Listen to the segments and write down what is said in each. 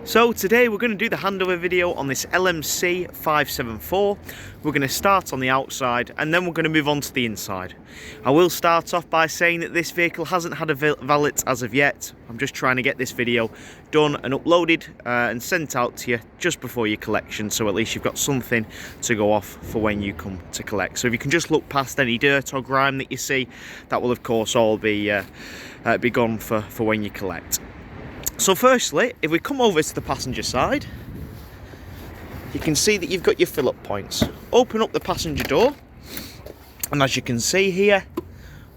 So today we're going to do the handover video on this LMC 574. We're going to start on the outside and then we're going to move on to the inside. I will start off by saying that this vehicle hasn't had a valet as of yet. I'm just trying to get this video done and uploaded and sent out to you just before your collection, so at least you've got something to go off for when you come to collect. So if you can just look past any dirt or grime that you see, that will of course all be gone for when you collect. So firstly, if we come over to the passenger side, you can see that you've got your fill-up points. Open up the passenger door, and as you can see here,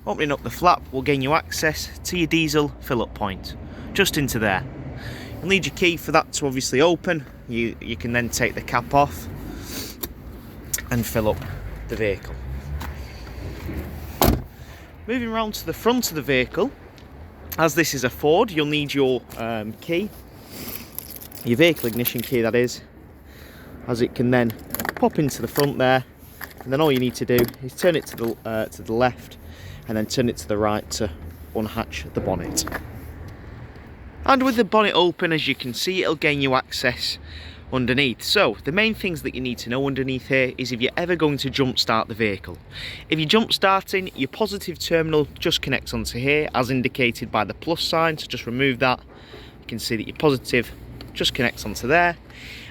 opening up the flap will gain you access to your diesel fill-up point, just into there. You'll need your key for that to obviously open. You can then take the cap off and fill up the vehicle. Moving around to the front of the vehicle, as this is a Ford, you'll need your key, your vehicle ignition key that is, as it can then pop into the front there, and then all you need to do is turn it to the left and then turn it to the right to unhatch the bonnet. And with the bonnet open, as you can see, it'll gain you access underneath. So the main things that you need to know underneath here is if you're ever going to jump start the vehicle. If you're jump starting, your positive terminal just connects onto here as indicated by the plus sign, so just remove that. You can see that your positive just connects onto there,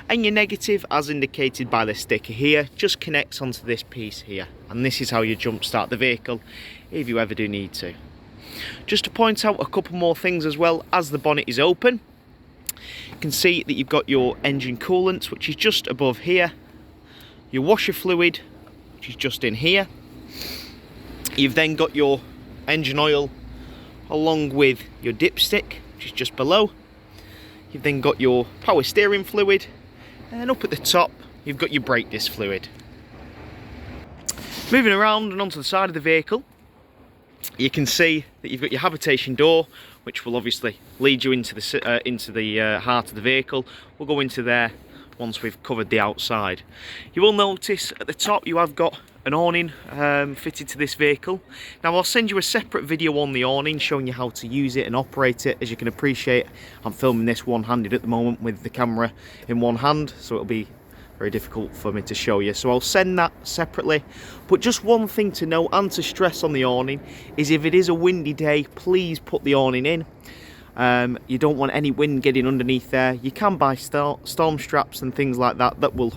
and your negative, as indicated by the sticker here, just connects onto this piece here. And this is how you jump start the vehicle if you ever do need to. Just to point out a couple more things as well, as the bonnet is open, you can see that you've got your engine coolant, which is just above here, your washer fluid, which is just in here. You've then got your engine oil along with your dipstick, which is just below. You've then got your power steering fluid, and up at the top you've got your brake disc fluid. Moving around and onto the side of the vehicle, you can see that you've got your habitation door, which will obviously lead you into the heart of the vehicle. We'll go into there once we've covered the outside. You will notice at the top you have got an awning fitted to this vehicle. Now I'll send you a separate video on the awning showing you how to use it and operate it. As you can appreciate, I'm filming this one-handed at the moment with the camera in one hand, so it'll be very difficult for me to show you, so I'll send that separately. But just one thing to note and to stress on the awning is if it is a windy day, please put the awning in. You don't want any wind getting underneath there. You can buy storm straps and things like that that will,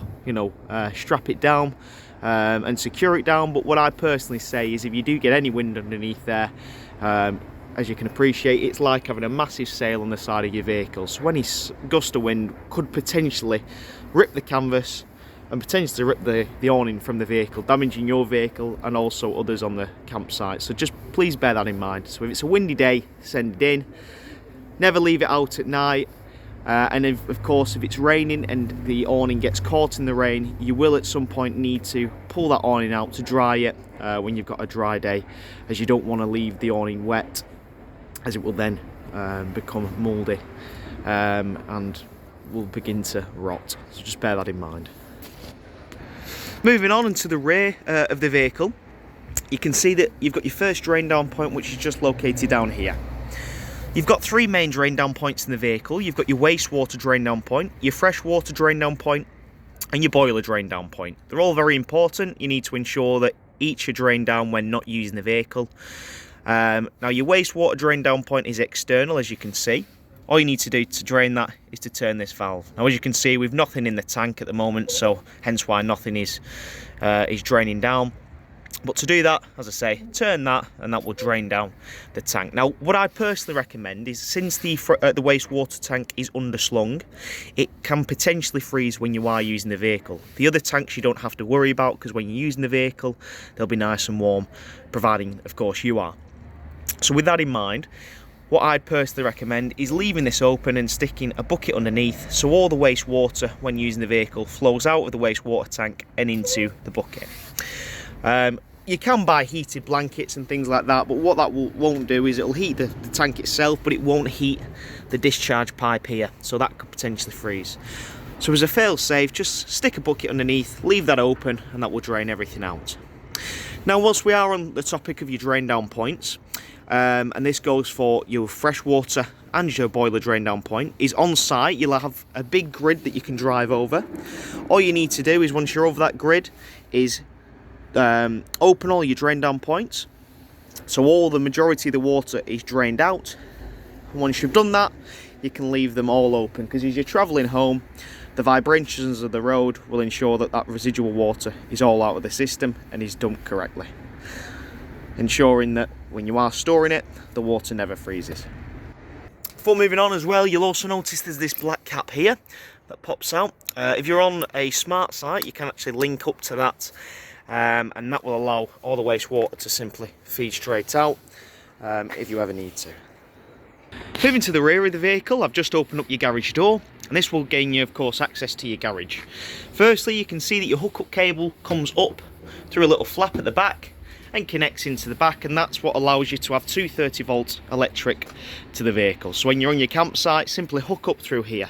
strap it down and secure it down. But what I personally say is if you do get any wind underneath there, as you can appreciate, it's like having a massive sail on the side of your vehicle. So any gust of wind could potentially rip the canvas and potentially rip the awning from the vehicle, damaging your vehicle and also others on the campsite. So just please bear that in mind. So if it's a windy day, send it in. Never leave it out at night. And of course, if it's raining and the awning gets caught in the rain, you will at some point need to pull that awning out to dry it when you've got a dry day, as you don't want to leave the awning wet, as it will then become mouldy and will begin to rot. So just bear that in mind. Moving on into the rear of the vehicle, you can see that you've got your first drain down point, which is just located down here. You've got three main drain down points in the vehicle. You've got your wastewater drain down point, your freshwater drain down point, and your boiler drain down point. They're all very important. You need to ensure that each are drained down when not using the vehicle. Now your wastewater drain down point is external, as you can see. All you need to do to drain that is to turn this valve. Now as you can see, we've nothing in the tank at the moment, so hence why nothing is draining down. But to do that, as I say, turn that and that will drain down the tank. Now what I personally recommend is, since the wastewater tank is underslung, it can potentially freeze when you are using the vehicle. The other tanks you don't have to worry about, because when you're using the vehicle they'll be nice and warm, providing of course you are. So with that in mind, what I'd personally recommend is leaving this open and sticking a bucket underneath, so all the wastewater when using the vehicle flows out of the wastewater tank and into the bucket. You can buy heated blankets and things like that, but what that won't do is it'll heat the tank itself, but it won't heat the discharge pipe here, so that could potentially freeze. So as a fail-safe, just stick a bucket underneath, leave that open, and that will drain everything out. Now whilst we are on the topic of your drain down points, and this goes for your fresh water and your boiler drain down point, is on site. You'll have a big grid that you can drive over. All you need to do is, once you're over that grid, is open all your drain down points, so all the majority of the water is drained out. And once you've done that, you can leave them all open, because as you're travelling home, the vibrations of the road will ensure that that residual water is all out of the system and is dumped correctly, ensuring that when you are storing it, the water never freezes. Before moving on as well, you'll also notice there's this black cap here that pops out. If you're on a smart site, you can actually link up to that, and that will allow all the wastewater to simply feed straight out if you ever need to. Moving to the rear of the vehicle, I've just opened up your garage door, and this will gain you, of course, access to your garage. Firstly, you can see that your hookup cable comes up through a little flap at the back and connects into the back, and that's what allows you to have 230 volt electric to the vehicle. So when you're on your campsite, simply hook up through here.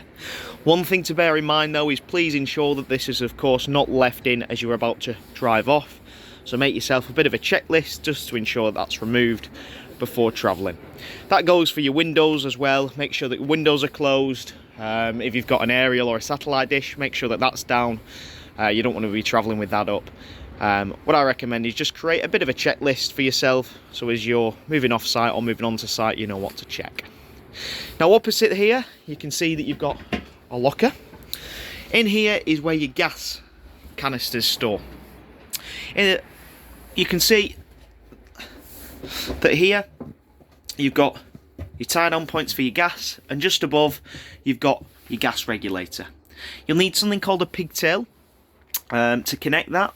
One thing to bear in mind though is, please ensure that this is of course not left in as you're about to drive off. So make yourself a bit of a checklist just to ensure that's removed before travelling. That goes for your windows as well. Make sure that windows are closed. If you've got an aerial or a satellite dish, make sure that that's down. You don't want to be travelling with that up. What I recommend is just create a bit of a checklist for yourself, so as you're moving off site or moving on to site, you know what to check. Now opposite here, you can see that you've got a locker. In here is where your gas canisters store. You can see that here you've got your tie down points for your gas, and just above you've got your gas regulator. You'll need something called a pigtail to connect that.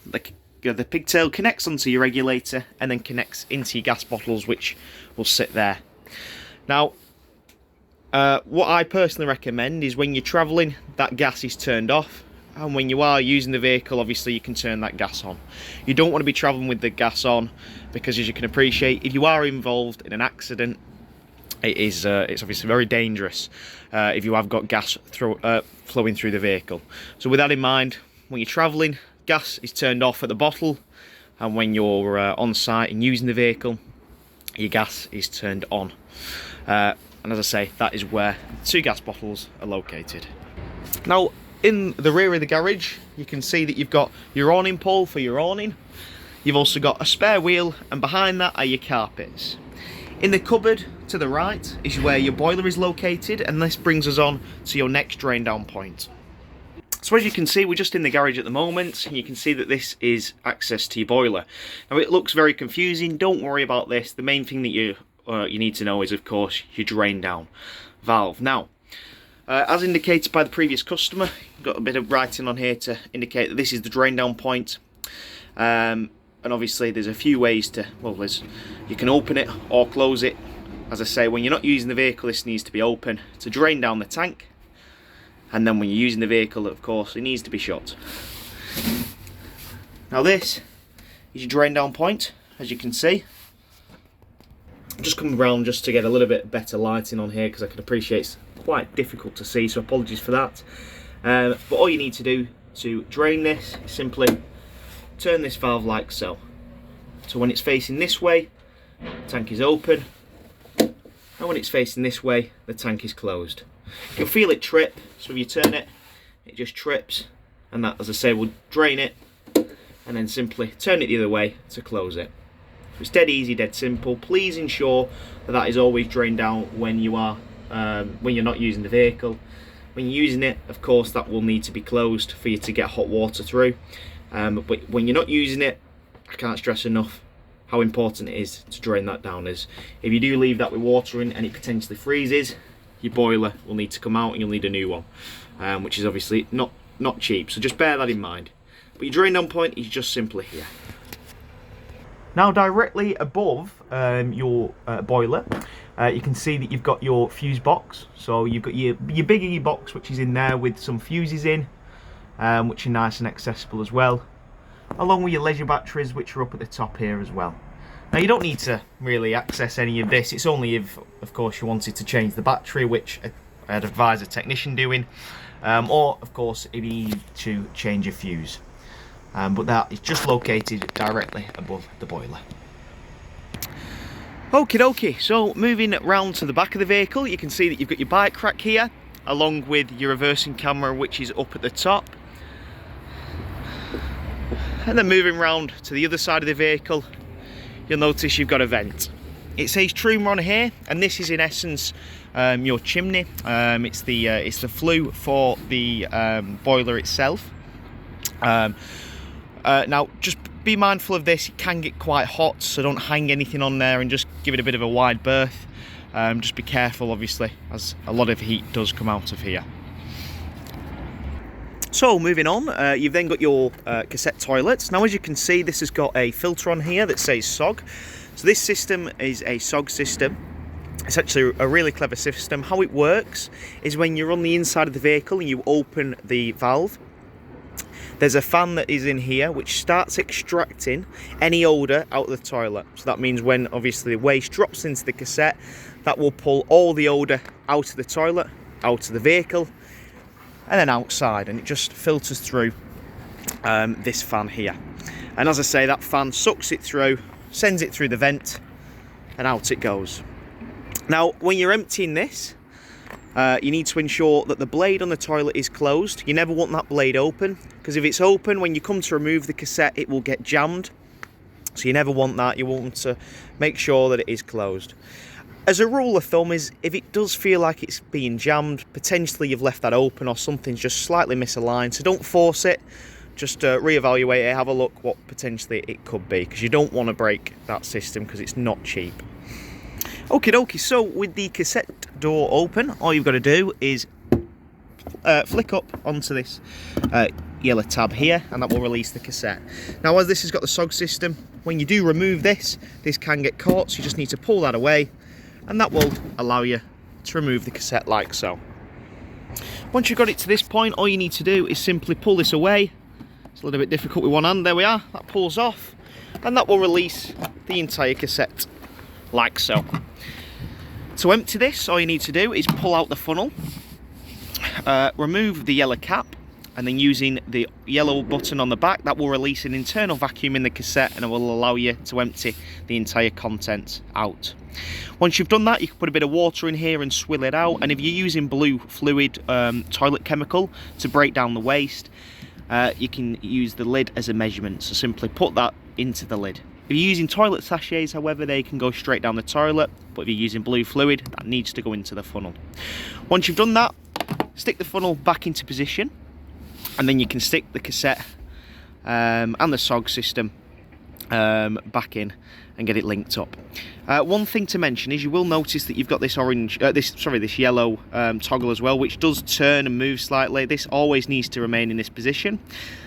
The pigtail connects onto your regulator and then connects into your gas bottles, which will sit there. Now, what I personally recommend is, when you're travelling, that gas is turned off, and when you are using the vehicle, obviously you can turn that gas on. You don't want to be travelling with the gas on, because as you can appreciate, if you are involved in an accident, it's obviously very dangerous if you have got gas flowing through the vehicle. So with that in mind, when you're travelling, gas is turned off at the bottle, and when you're on site and using the vehicle, your gas is turned on. And as I say, that is where 2 gas bottles are located. Now, in the rear of the garage, you can see that you've got your awning pole for your awning. You've also got a spare wheel, and behind that are your carpets. In the cupboard to the right is where your boiler is located, and this brings us on to your next drain down point. So as you can see, we're just in the garage at the moment, and you can see that this is access to your boiler. Now it looks very confusing, don't worry about this. The main thing that you need to know is, of course, your drain down valve. Now, as indicated by the previous customer, got a bit of writing on here to indicate that this is the drain down point. And obviously there's a few ways to, well, you can open it or close it. As I say, when you're not using the vehicle, this needs to be open to drain down the tank. And then when you're using the vehicle, of course, it needs to be shut. Now this is your drain down point, as you can see. I'm just coming around just to get a little bit better lighting on here, because I can appreciate it's quite difficult to see, so apologies for that. But all you need to do to drain this is simply turn this valve like so. So when it's facing this way, the tank is open, and when it's facing this way, the tank is closed. You'll feel it trip, so if you turn it, it just trips, and that, as I say, will drain it, and then simply turn it the other way to close it. So it's dead easy, dead simple. Please ensure that that is always drained down when you are when you're not using the vehicle. When you're using it, of course, that will need to be closed for you to get hot water through. But when you're not using it, I can't stress enough how important it is to drain that down. As if you do leave that with water in and it potentially freezes, your boiler will need to come out and you'll need a new one, which is obviously not cheap, so just bear that in mind. But your drain down point is just simply here. Now directly above your boiler, you can see that you've got your fuse box. So you've got your biggie box, which is in there with some fuses in, which are nice and accessible as well, along with your leisure batteries, which are up at the top here as well. Now you don't need to really access any of this. It's only if, of course, you wanted to change the battery, which I'd advise a technician doing, or of course if you need to change a fuse. But that is just located directly above the boiler. Okie dokie, so moving round to the back of the vehicle, you can see that you've got your bike rack here, along with your reversing camera, which is up at the top. And then moving round to the other side of the vehicle, you'll notice you've got a vent. It says Truma on here, and this is in essence your chimney. It's the flue for the boiler itself. Now, just be mindful of this. It can get quite hot, so don't hang anything on there and just give it a bit of a wide berth. Just be careful, obviously, as a lot of heat does come out of here. So moving on, you've then got your cassette toilets. Now, as you can see, this has got a filter on here that says SOG. So this system is a SOG system. It's actually a really clever system. How it works is when you're on the inside of the vehicle and you open the valve, there's a fan that is in here which starts extracting any odour out of the toilet. So that means when obviously the waste drops into the cassette, that will pull all the odour out of the toilet, out of the vehicle, and then outside, and it just filters through this fan here. And as I say, that fan sucks it through, sends it through the vent, and out it goes. Now, when you're emptying this, you need to ensure that the blade on the toilet is closed. You never want that blade open, because if it's open, when you come to remove the cassette, it will get jammed. So you never want that. You want to make sure that it is closed. As a rule of thumb is, if it does feel like it's being jammed, potentially you've left that open or something's just slightly misaligned. So don't force it. Just reevaluate it, have a look what potentially it could be, because you don't want to break that system because it's not cheap. Okie dokie, so with the cassette door open, all you've got to do is flick up onto this yellow tab here, and that will release the cassette. Now, as this has got the SOG system, when you do remove this can get caught, so you just need to pull that away, and that will allow you to remove the cassette like so. Once you've got it to this point, all you need to do is simply pull this away. It's a little bit difficult with one hand. There we are, that pulls off, and that will release the entire cassette like so. To empty this, all you need to do is pull out the funnel, remove the yellow cap, and then using the yellow button on the back, that will release an internal vacuum in the cassette, and it will allow you to empty the entire contents out. Once you've done that, you can put a bit of water in here and swill it out, and if you're using blue fluid toilet chemical to break down the waste, you can use the lid as a measurement, so simply put that into the lid. If you're using toilet sachets, however, they can go straight down the toilet, but if you're using blue fluid, that needs to go into the funnel. Once you've done that, stick the funnel back into position, and then you can stick the cassette and the SOG system back in and get it linked up. One thing to mention is you will notice that you've got this this yellow toggle as well, which does turn and move slightly. This always needs to remain in this position.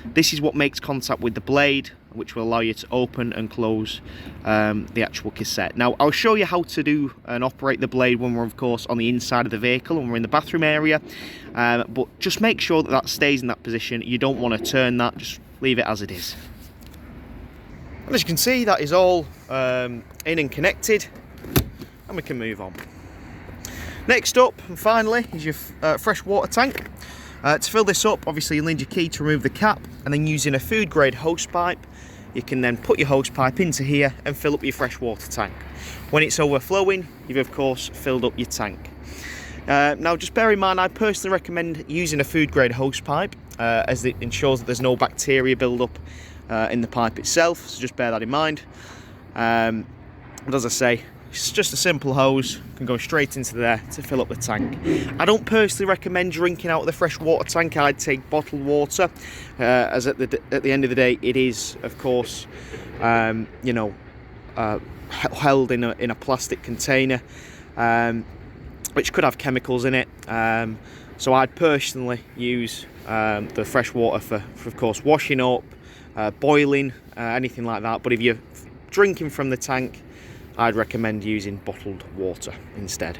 This is what makes contact with the blade, which will allow you to open and close the actual cassette. Now, I'll show you how to do and operate the blade when we're, of course, on the inside of the vehicle and we're in the bathroom area, but just make sure that that stays in that position. You don't want to turn that, just leave it as it is. And as you can see, that is all in and connected, and we can move on. Next up, and finally, is your fresh water tank. To fill this up, obviously you'll need your key to remove the cap, and then using a food grade hose pipe, you can then put your hose pipe into here and fill up your fresh water tank. When it's overflowing, you've of course filled up your tank. Now, just bear in mind, I personally recommend using a food grade hose pipe as it ensures that there's no bacteria build up in the pipe itself, so just bear that in mind. And as I say, it's just a simple hose, can go straight into there to fill up the tank. I don't personally recommend drinking out of the fresh water tank. I'd take bottled water, as at the end of the day, it is, of course, you know, held in a plastic container, which could have chemicals in it. So I'd personally use the fresh water for of course, washing up, boiling, anything like that. But if you're drinking from the tank, I'd recommend using bottled water instead.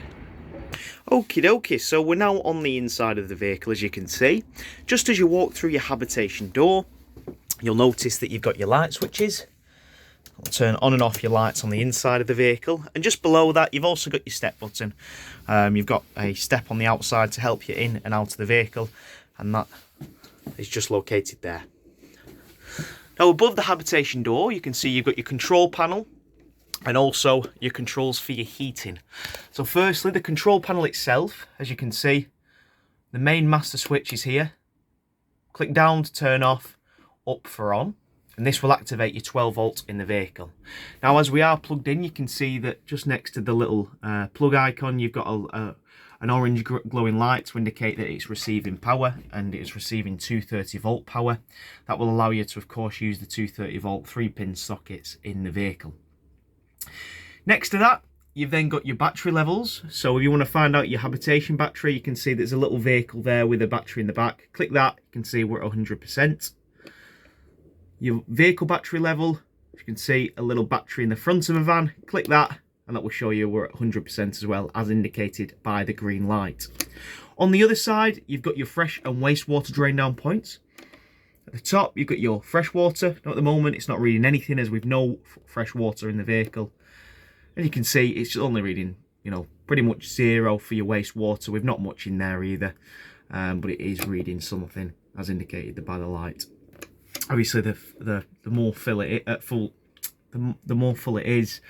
Okie dokie, so we're now on the inside of the vehicle, as you can see. Just as you walk through your habitation door, you'll notice that you've got your light switches. I'll turn on and off your lights on the inside of the vehicle, and just below that you've also got your step button. You've got a step on the outside to help you in and out of the vehicle, and that is just located there. Now, above the habitation door, you can see you've got your control panel. and also your controls for your heating. So firstly, the control panel itself, as you can see, the main master switch is here. Click down to turn off, up for on, and this will activate your 12 volt in the vehicle. Now, as we are plugged in, you can see that just next to the little plug icon, you've got an orange glowing light to indicate that it's receiving power, and it's receiving 230 volt power. That will allow you to, of course, use the 230 volt 3-pin sockets in the vehicle. Next to that, you've then got your battery levels. So if you want to find out your habitation battery, you can see there's a little vehicle there with a battery in the back. Click that, you can see we're at 100%. Your vehicle battery level, you can see a little battery in the front of a van. Click that, and that will show you we're at 100% as well, as indicated by the green light. On the other side, you've got your fresh and wastewater drain down points. At the top, you've got your fresh water. Now, at the moment, it's not reading anything, as we've no fresh water in the vehicle. And you can see it's only reading, you know, pretty much 0 for your wastewater. We've not much in there either, but it is reading something, as indicated by the light. Obviously, the more full it is,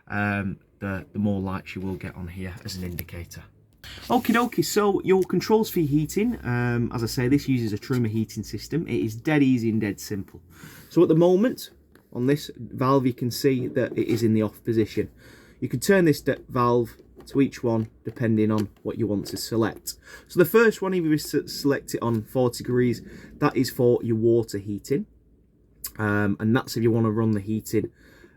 the more lights you will get on here as an indicator. Okie dokie, so your controls for your heating, as I say, this uses a Truma heating system. It is dead easy and dead simple. So at the moment, on this valve, you can see that it is in the off position. You can turn this valve to each one depending on what you want to select. So the first one, if you select it on 40 degrees, that is for your water heating. And that's if you want to run the heating,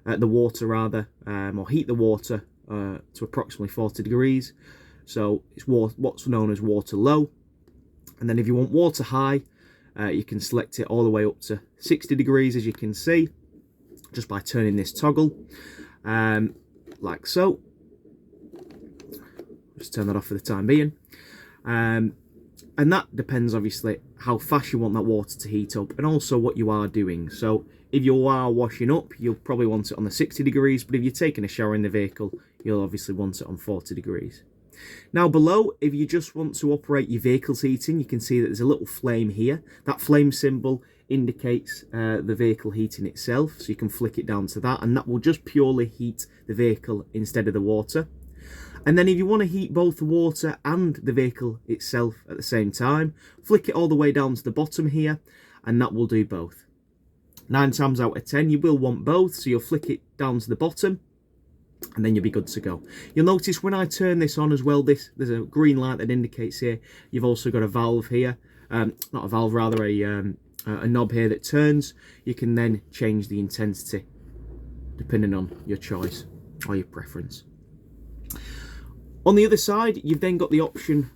the water rather, or heat the water to approximately 40 degrees. So it's what's known as water low. And then if you want water high, you can select it all the way up to 60 degrees, as you can see, just by turning this toggle, like so. Just turn that off for the time being. And that depends, obviously, how fast you want that water to heat up, and also what you are doing. So if you are washing up, you'll probably want it on the 60 degrees, but if you're taking a shower in the vehicle, you'll obviously want it on 40 degrees. Now below, if you just want to operate your vehicle's heating, you can see that there's a little flame here. That flame symbol indicates the vehicle heating itself, so you can flick it down to that, and that will just purely heat the vehicle instead of the water. And then if you want to heat both the water and the vehicle itself at the same time, flick it all the way down to the bottom here, and that will do both. 9 times out of 10 you will want both, so you'll flick it down to the bottom, and then you'll be good to go. You'll notice when I turn this on as well, there's a green light that indicates here you've also got a valve here, not a valve, rather a knob here that turns. You can then change the intensity depending on your choice or your preference. On the other side, you've then got the option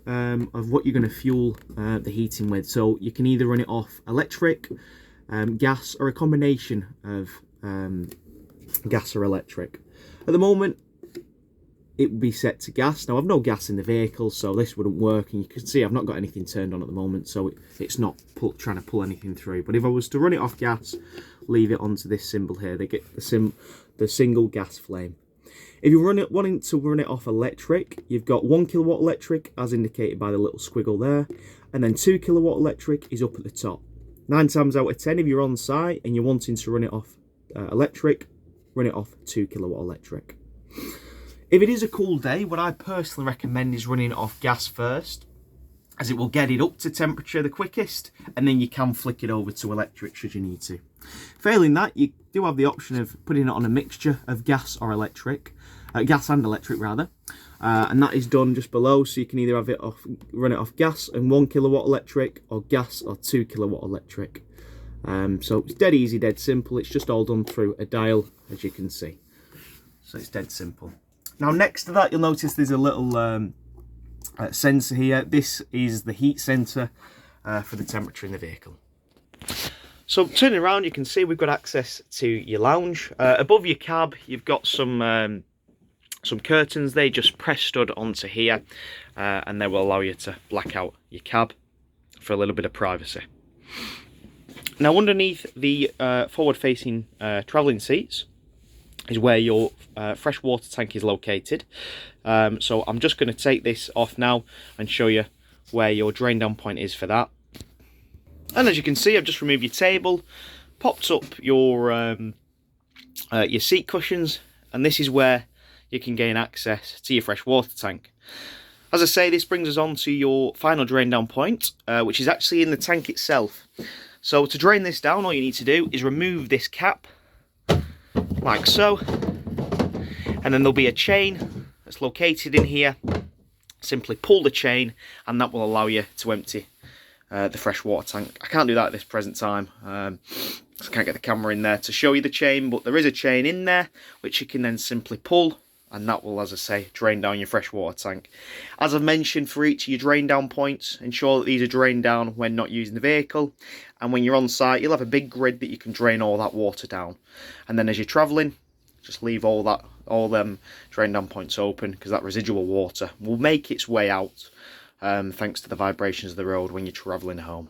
of what you're going to fuel the heating with. So you can either run it off electric, gas, or a combination of gas or electric. At the moment, it would be set to gas. Now, I've no gas in the vehicle, so this wouldn't work. And you can see I've not got anything turned on at the moment, so it's not trying to pull anything through. But if I was to run it off gas, leave it onto this symbol here, they get the single gas flame. If you're wanting to run it off electric, you've got 1 kilowatt electric, as indicated by the little squiggle there, and then 2 kilowatt electric is up at the top. 9 times out of 10, if you're on site and you're wanting to run it off electric, run it off 2 kilowatt electric. If it is a cool day, what I personally recommend is running it off gas first, as it will get it up to temperature the quickest, and then you can flick it over to electric should you need to. Failing that, you do have the option of putting it on a mixture of gas or electric, gas and electric rather, and that is done just below, so you can either have it run it off gas and 1 kilowatt electric, or gas or 2 kilowatt electric. So it's dead easy, dead simple. It's just all done through a dial, as you can see. So it's dead simple. Now next to that, you'll notice there's a little sensor here. This is the heat sensor for the temperature in the vehicle. So turning around, you can see we've got access to your lounge. Above your cab, you've got some curtains. They just press stud onto here, and they will allow you to black out your cab for a little bit of privacy. Now underneath the forward-facing travelling seats is where your freshwater tank is located. So I'm just going to take this off now and show you where your drain down point is for that. And as you can see, I've just removed your table, popped up your seat cushions, and this is where you can gain access to your fresh water tank. As I say, this brings us on to your final drain down point, which is actually in the tank itself. So to drain this down, all you need to do is remove this cap, like so, and then there'll be a chain that's located in here. Simply pull the chain, and that will allow you to empty the fresh water tank. I can't do that at this present time, I can't get the camera in there to show you the chain, but there is a chain in there which you can then simply pull, and that will, as I say, drain down your fresh water tank. As I've mentioned, for each of your drain down points, ensure that these are drained down when not using the vehicle, and when you're on site you'll have a big grid that you can drain all that water down, and then as you're travelling, just leave all them drain down points open, because that residual water will make its way out, thanks to the vibrations of the road when you're travelling home.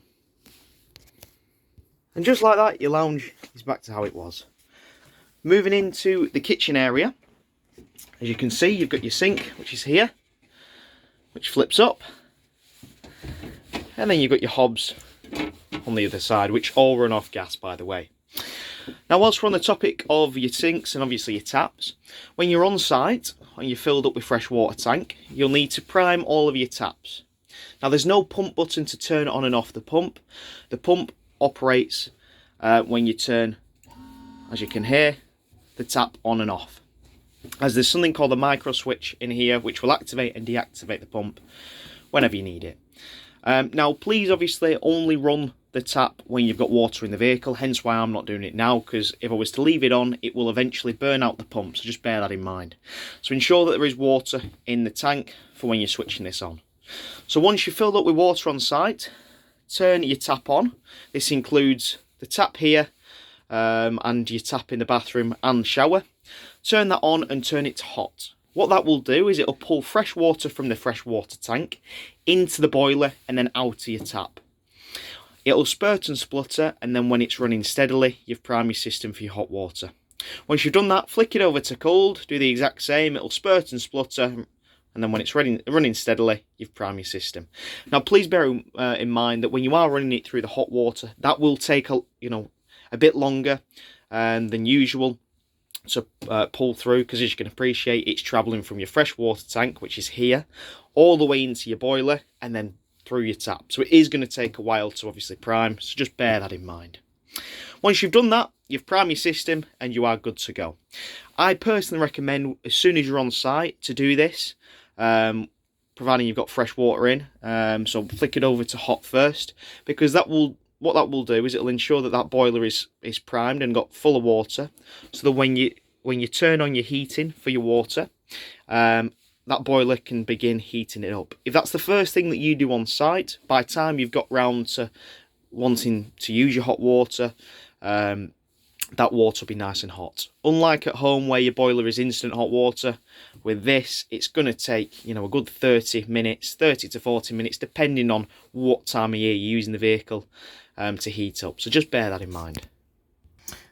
And just like that, your lounge is back to how it was. Moving into the kitchen area, as you can see, you've got your sink, which is here, which flips up, and then you've got your hobs on the other side, which all run off gas, by the way. Now, whilst we're on the topic of your sinks and obviously your taps, when you're on site and you're filled up with fresh water tank, you'll need to prime all of your taps. Now, there's no pump button to turn on and off the pump. The pump operates when you turn, as you can hear, the tap on and off, as there's something called a micro switch in here which will activate and deactivate the pump whenever you need it. Now, please obviously only run the tap when you've got water in the vehicle, hence why I'm not doing it now, because if I was to leave it on, it will eventually burn out the pump, so just bear that in mind. So ensure that there is water in the tank for when you're switching this on. So once you're filled up with water on site, turn your tap on. This includes the tap here, and your tap in the bathroom and shower. Turn that on and turn it to hot. What that will do is it'll pull fresh water from the fresh water tank into the boiler and then out to your tap. It'll spurt and splutter, and then when it's running steadily, you've primed your system for your hot water. Once you've done that, flick it over to cold, do the exact same. It'll spurt and splutter, and then when it's running steadily, you've primed your system. Now, please bear in mind that when you are running it through the hot water, that will take a bit longer than usual to pull through, because as you can appreciate, it's travelling from your fresh water tank, which is here, all the way into your boiler and then through your tap. So it is going to take a while to obviously prime, so just bear that in mind. Once you've done that, you've primed your system and you are good to go. I personally recommend, as soon as you're on site, to do this, providing you've got fresh water in. So flick it over to hot first, because what that will do is it'll ensure that that boiler is primed and got full of water, so that when you turn on your heating for your water, that boiler can begin heating it up. If that's the first thing that you do on site, by the time you've got round to wanting to use your hot water, that water will be nice and hot. Unlike at home where your boiler is instant hot water, with this it's going to take a good 30 to 40 minutes, depending on what time of year you're using the vehicle to heat up. So just bear that in mind.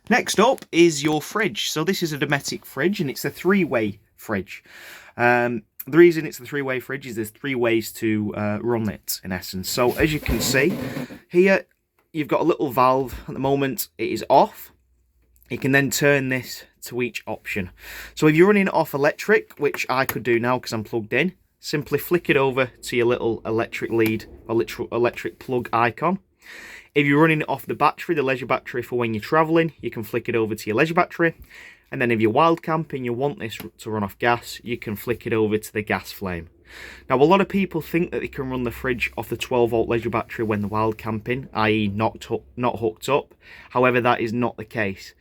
Next up is your fridge. So this is a Dometic fridge, and it's a 3-way fridge. The reason it's a 3-way fridge is there's 3 ways to run it, in essence. So as you can see here, you've got a little valve. At the moment it is off. You can then turn this to each option. So if you're running it off electric, which I could do now because I'm plugged in, simply flick it over to your little electric lead or electric plug icon. If you're running it off the battery, the leisure battery for when you're travelling, you can flick it over to your leisure battery. And then if you're wild camping, you want this to run off gas, you can flick it over to the gas flame. Now, a lot of people think that they can run the fridge off the 12-volt leisure battery when they're wild camping, i.e. not hooked up. However, that is not the case.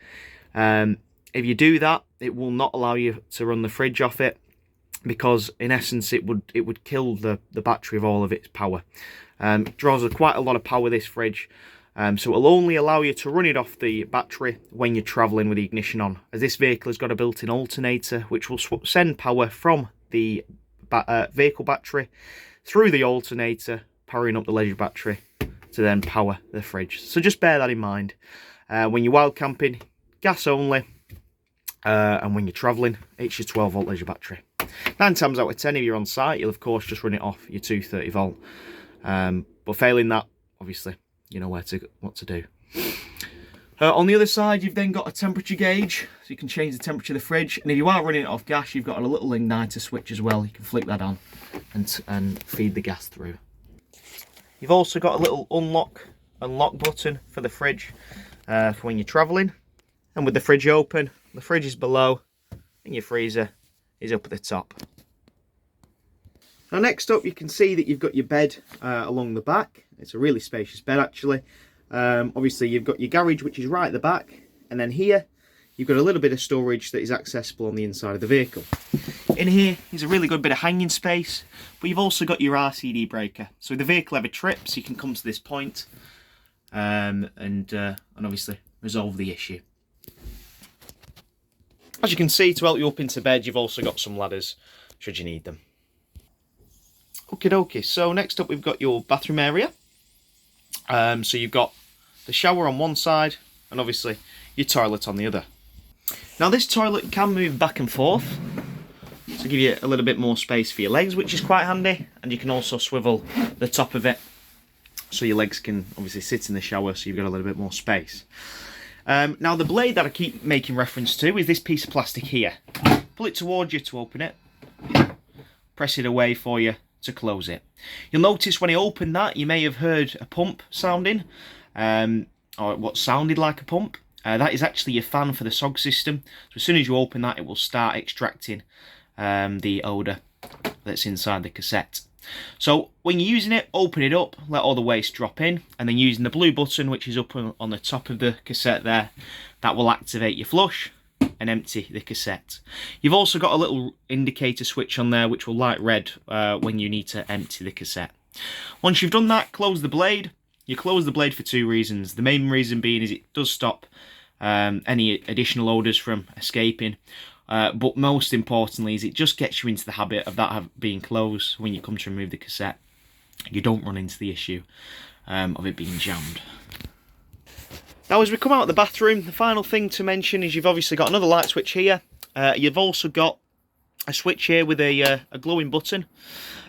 If you do that, it will not allow you to run the fridge off it, because in essence it would kill the battery of all of its power. It draws quite a lot of power, this fridge, so it'll only allow you to run it off the battery when you're travelling with the ignition on, as this vehicle has got a built-in alternator which will send power from the vehicle battery through the alternator, powering up the leisure battery to then power the fridge. So just bear that in mind. When you're wild camping, gas only, and when you're travelling, it's your 12-volt leisure battery. 9 times out of 10, if you're on site, you'll of course just run it off your 230-volt. But failing that, obviously, you know what to do. On the other side, you've then got a temperature gauge, so you can change the temperature of the fridge. And if you are running it off gas, you've got a little igniter switch as well. You can flick that on and feed the gas through. You've also got a little unlock and lock button for the fridge for when you're travelling. And with the fridge open, the fridge is below and your freezer is up at the top. Now next up, you can see that you've got your bed along the back. It's a really spacious bed actually. Obviously you've got your garage, which is right at the back, and then here you've got a little bit of storage that is accessible on the inside of the vehicle. In here is a really good bit of hanging space, but you've also got your RCD breaker. So if the vehicle ever trips, you can come to this point and obviously resolve the issue. As you can see, to help you up into bed, you've also got some ladders should you need them. Okie dokie, so next up we've got your bathroom area. So you've got the shower on one side and obviously your toilet on the other. Now this toilet can move back and forth to give you a little bit more space for your legs, which is quite handy, and you can also swivel the top of it so your legs can obviously sit in the shower, so you've got a little bit more space. Now the blade that I keep making reference to is this piece of plastic here. Pull it towards you to open it, press it away for you to close it. You'll notice when I opened that, you may have heard a pump sounding, or what sounded like a pump. That is actually your fan for the SOG system. So as soon as you open that, it will start extracting the odour that's inside the cassette. So when you're using it, open it up, let all the waste drop in, and then using the blue button, which is up on the top of the cassette there, that will activate your flush and empty the cassette. You've also got a little indicator switch on there which will light red when you need to empty the cassette. Once you've done that, close the blade. You close the blade for two reasons. The main reason being is it does stop any additional odours from escaping, but most importantly is it just gets you into the habit of that being closed when you come to remove the cassette. You don't run into the issue of it being jammed. Now as we come out of the bathroom, the final thing to mention is you've obviously got another light switch here. You've also got a switch here with a glowing button.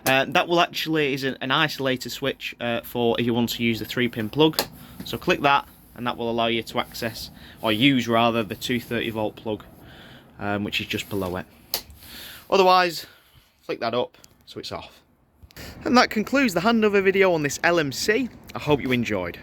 That will actually is an isolator switch for if you want to use the 3-pin plug. So click that and that will allow you to access, or use rather, the 230 volt plug, which is just below it. Otherwise, flick that up so it's off. And that concludes the handover video on this LMC. I hope you enjoyed.